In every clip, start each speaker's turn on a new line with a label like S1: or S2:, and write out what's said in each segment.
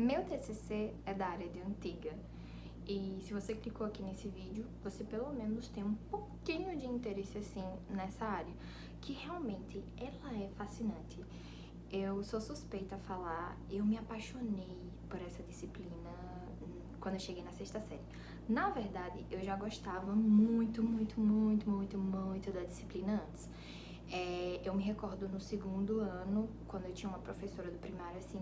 S1: Meu TCC é da área de Antiga, e se você clicou aqui nesse vídeo, você pelo menos tem um pouquinho de interesse assim nessa área, que realmente ela é fascinante. Eu sou suspeita a falar, eu me apaixonei por essa disciplina quando eu cheguei na sexta série. Na verdade, eu já gostava muito da disciplina antes. Eu me recordo no segundo ano, quando eu tinha uma professora do primário assim,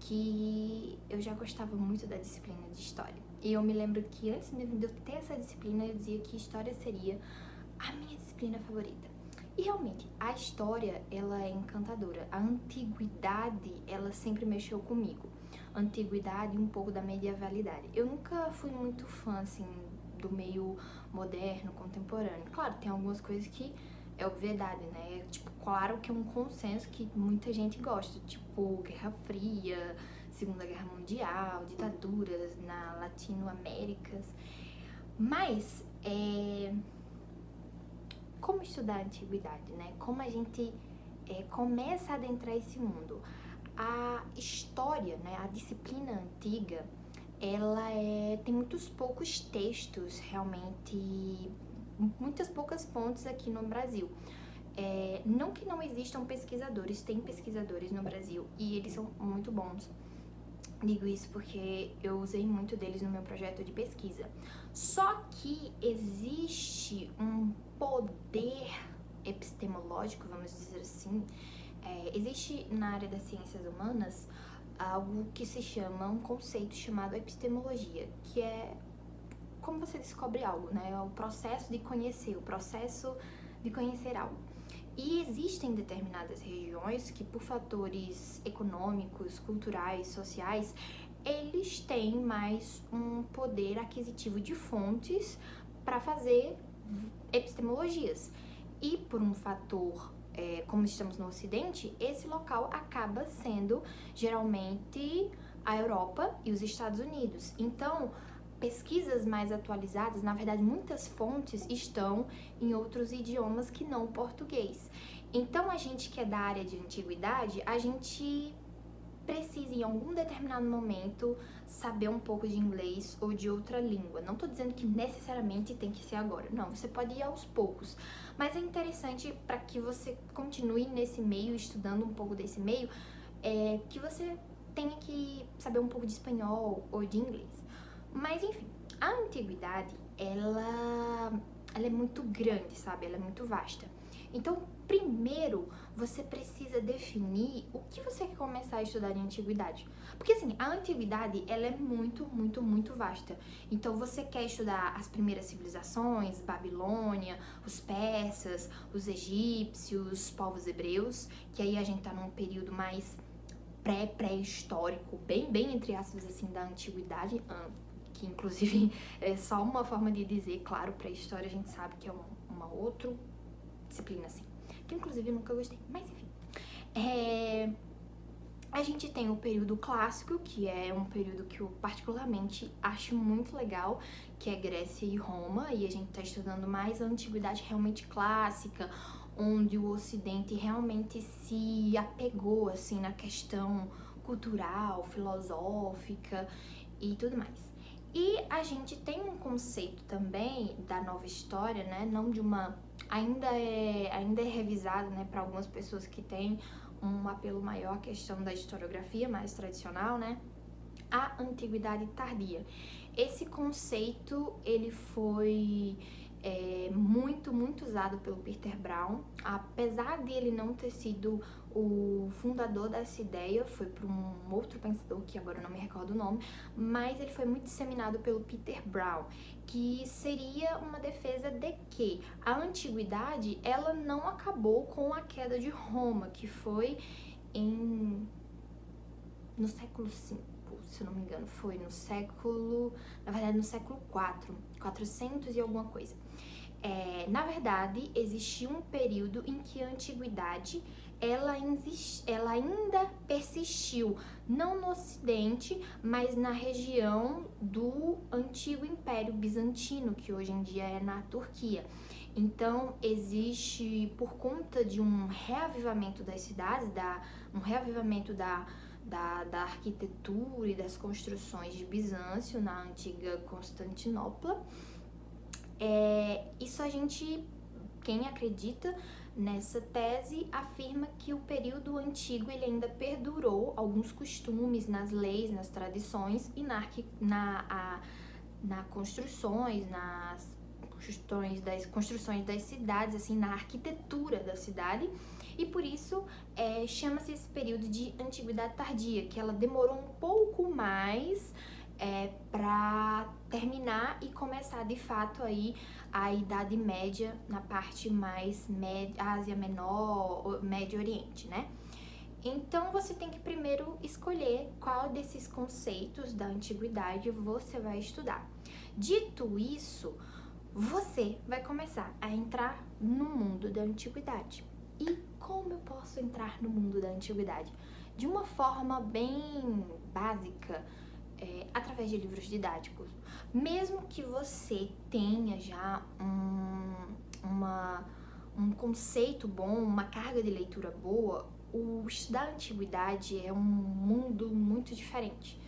S1: que eu já gostava muito da disciplina de história. E eu me lembro que antes mesmo de eu ter essa disciplina, eu dizia que história seria a minha disciplina favorita. E realmente, a história, ela é encantadora. A antiguidade, ela sempre mexeu comigo. Antiguidade e um pouco da medievalidade. Eu nunca fui muito fã, assim, do meio moderno, contemporâneo. Claro, tem algumas coisas que é obviedade, né? Tipo, claro que é um consenso que muita gente gosta, tipo Guerra Fria, Segunda Guerra Mundial, ditaduras na Latinoaméricas. Mas, como estudar a antiguidade, né? Como a gente começa a adentrar esse mundo. A história, né? A disciplina antiga, ela tem muitos poucos textos, realmente, muitas poucas fontes aqui no Brasil. Não que não existam pesquisadores, tem pesquisadores no Brasil e eles são muito bons. Digo isso porque eu usei muito deles no meu projeto de pesquisa. Só que existe um poder epistemológico, vamos dizer assim, existe na área das ciências humanas algo que se chama, um conceito chamado epistemologia, que é como você descobre algo, né? É o processo de conhecer, o processo de conhecer algo. E existem determinadas regiões que, por fatores econômicos, culturais, sociais, eles têm mais um poder aquisitivo de fontes para fazer epistemologias. E por um fator, como estamos no Ocidente, esse local acaba sendo geralmente a Europa e os Estados Unidos. Então, pesquisas mais atualizadas, na verdade, muitas fontes estão em outros idiomas que não o português. Então, a gente que é da área de antiguidade, a gente precisa, em algum determinado momento, saber um pouco de inglês ou de outra língua. Não estou dizendo que necessariamente tem que ser agora. Não, você pode ir aos poucos. Mas é interessante para que você continue nesse meio, estudando um pouco desse meio, que você tenha que saber um pouco de espanhol ou de inglês. Mas enfim, a antiguidade, ela é muito grande, sabe? Ela é muito vasta. Então, primeiro, você precisa definir o que você quer começar a estudar em antiguidade. Porque assim, a antiguidade, ela é muito vasta. Então, você quer estudar as primeiras civilizações, Babilônia, os persas, os egípcios, os povos hebreus, que aí a gente tá num período mais pré-histórico, bem entre aspas assim, da antiguidade, que inclusive é só uma forma de dizer, claro, pré-história a gente sabe que é uma outra disciplina assim, que inclusive eu nunca gostei, mas enfim. A gente tem o período clássico, que é um período que eu particularmente acho muito legal, que é Grécia e Roma, e a gente tá estudando mais a antiguidade realmente clássica, onde o Ocidente realmente se apegou assim na questão cultural, filosófica e tudo mais. E a gente tem um conceito também da nova história, né? Não de uma... Ainda é revisado, né, para algumas pessoas que têm um apelo maior à questão da historiografia mais tradicional, né? A antiguidade tardia. Esse conceito, ele foi muito usado pelo Peter Brown. Apesar de ele não ter sido o fundador dessa ideia, foi por um outro pensador, que agora eu não me recordo o nome, mas ele foi muito disseminado pelo Peter Brown, que seria uma defesa de que a antiguidade, ela não acabou com a queda de Roma, que foi no século V, se eu não me engano, foi no século 4, 400 e alguma coisa. Na verdade, existia um período em que a antiguidade ela ainda persistiu, não no Ocidente, mas na região do antigo Império Bizantino, que hoje em dia é na Turquia. Então, existe, por conta de um reavivamento das cidades, um reavivamento da arquitetura e das construções de Bizâncio na antiga Constantinopla. Isso quem acredita nessa tese afirma que o período antigo ele ainda perdurou alguns costumes nas leis, nas tradições e nas construções das cidades, assim, na arquitetura da cidade, e por isso chama-se esse período de Antiguidade Tardia, que ela demorou um pouco mais para terminar e começar de fato aí a Idade Média na parte mais Ásia Menor, Médio Oriente, né? Então você tem que primeiro escolher qual desses conceitos da antiguidade você vai estudar. Dito isso, você vai começar a entrar no mundo da antiguidade. E como eu posso entrar no mundo da antiguidade? De uma forma bem básica, através de livros didáticos. Mesmo que você tenha já um conceito bom, uma carga de leitura boa, o estudar a antiguidade é um mundo muito diferente.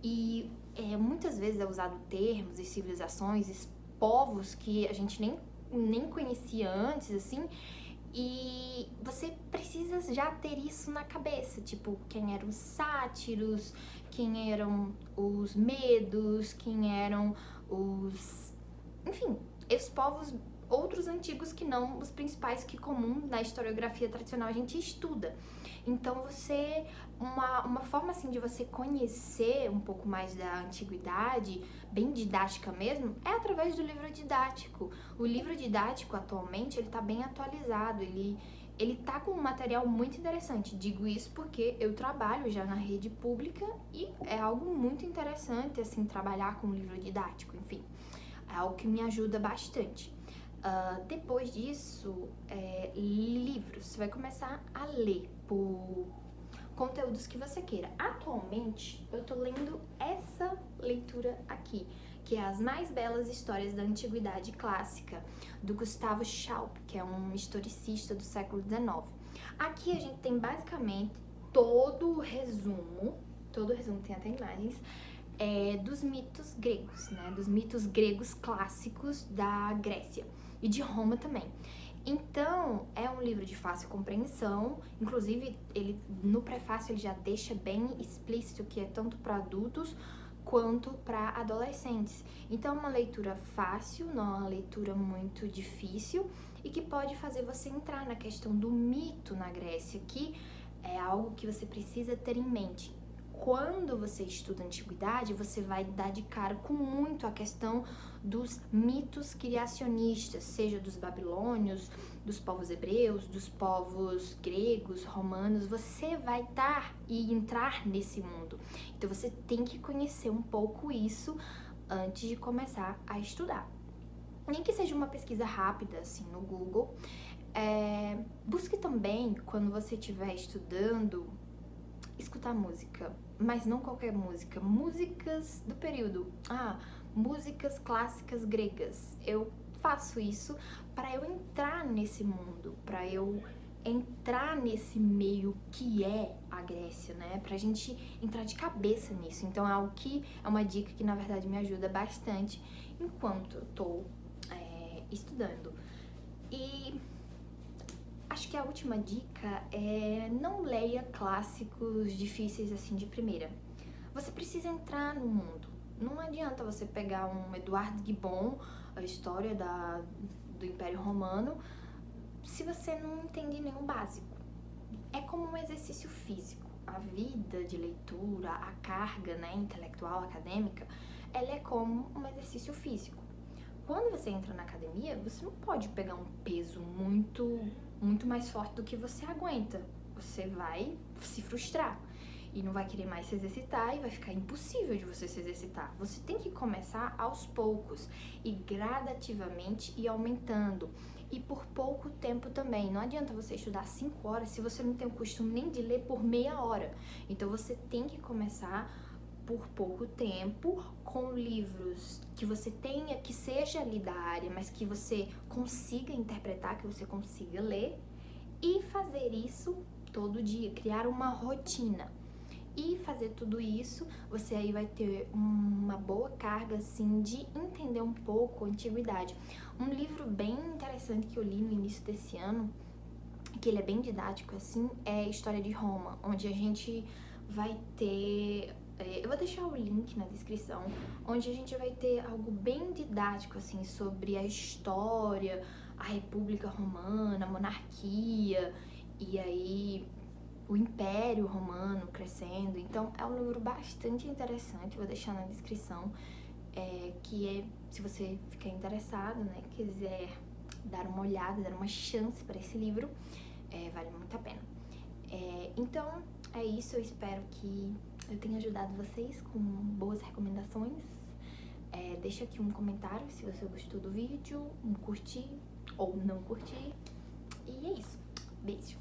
S1: E muitas vezes é usado termos e civilizações, e povos que a gente nem conhecia antes, assim, e você precisa já ter isso na cabeça, tipo, quem eram os sátiros, quem eram os medos, quem eram enfim, os povos outros antigos que não os principais que comum na historiografia tradicional a gente estuda. Então uma forma assim de você conhecer um pouco mais da antiguidade, bem didática mesmo, é através do livro didático. O livro didático atualmente ele tá bem atualizado, ele tá com um material muito interessante. Digo isso porque eu trabalho já na rede pública e é algo muito interessante assim trabalhar com o livro didático, enfim. É algo que me ajuda bastante. Depois disso, livros. Você vai começar a ler por conteúdos que você queira. Atualmente, eu tô lendo essa leitura aqui, que é As Mais Belas Histórias da Antiguidade Clássica, do Gustavo Schaub, que é um historicista do século XIX. Aqui a gente tem basicamente todo o resumo, tem até imagens, dos mitos gregos, né? Dos mitos gregos clássicos da Grécia e de Roma também. Então, é um livro de fácil compreensão, inclusive ele no prefácio ele já deixa bem explícito que é tanto para adultos quanto para adolescentes. Então, é uma leitura fácil, não é uma leitura muito difícil e que pode fazer você entrar na questão do mito na Grécia, que é algo que você precisa ter em mente. Quando você estuda a antiguidade, você vai dar de cara com muito a questão dos mitos criacionistas, seja dos babilônios, dos povos hebreus, dos povos gregos, romanos. Você vai entrar nesse mundo. Então você tem que conhecer um pouco isso antes de começar a estudar. Nem que seja uma pesquisa rápida, assim, no Google. Busque também, quando você estiver estudando, escutar música, mas não qualquer música, músicas do período, músicas clássicas gregas. Eu faço isso para eu entrar nesse mundo, para eu entrar nesse meio que é a Grécia, né? Pra gente entrar de cabeça nisso. Então é uma dica que na verdade me ajuda bastante enquanto eu tô estudando. E acho que a última dica é não leia clássicos difíceis assim de primeira. Você precisa entrar no mundo. Não adianta você pegar um Eduardo Gibbon, a história do Império Romano, se você não entende nenhum básico. É como um exercício físico. A vida de leitura, a carga, né, intelectual, acadêmica, ela é como um exercício físico. Quando você entra na academia, você não pode pegar um peso muito mais forte do que você aguenta. Você vai se frustrar e não vai querer mais se exercitar e vai ficar impossível de você se exercitar. Você tem que começar aos poucos e gradativamente ir aumentando. E por pouco tempo também. Não adianta você estudar 5 horas se você não tem o costume nem de ler por meia hora. Então você tem que começar por pouco tempo, com livros que você tenha, que seja ali da área, mas que você consiga interpretar, que você consiga ler, e fazer isso todo dia, criar uma rotina. E fazer tudo isso, você aí vai ter uma boa carga, assim, de entender um pouco a antiguidade. Um livro bem interessante que eu li no início desse ano, que ele é bem didático, assim, é a História de Roma, onde a gente vai ter... eu vou deixar o link na descrição, onde a gente vai ter algo bem didático, assim, sobre a história, a República Romana, a monarquia, e aí o Império Romano crescendo. Então é um livro bastante interessante, vou deixar na descrição, que é, se você ficar interessado, né, quiser dar uma olhada, dar uma chance para esse livro, vale muito a pena. Então é isso, eu espero que eu tenha ajudado vocês com boas recomendações. Deixa aqui um comentário se você gostou do vídeo, um curtir ou não curtir. E é isso. Beijo!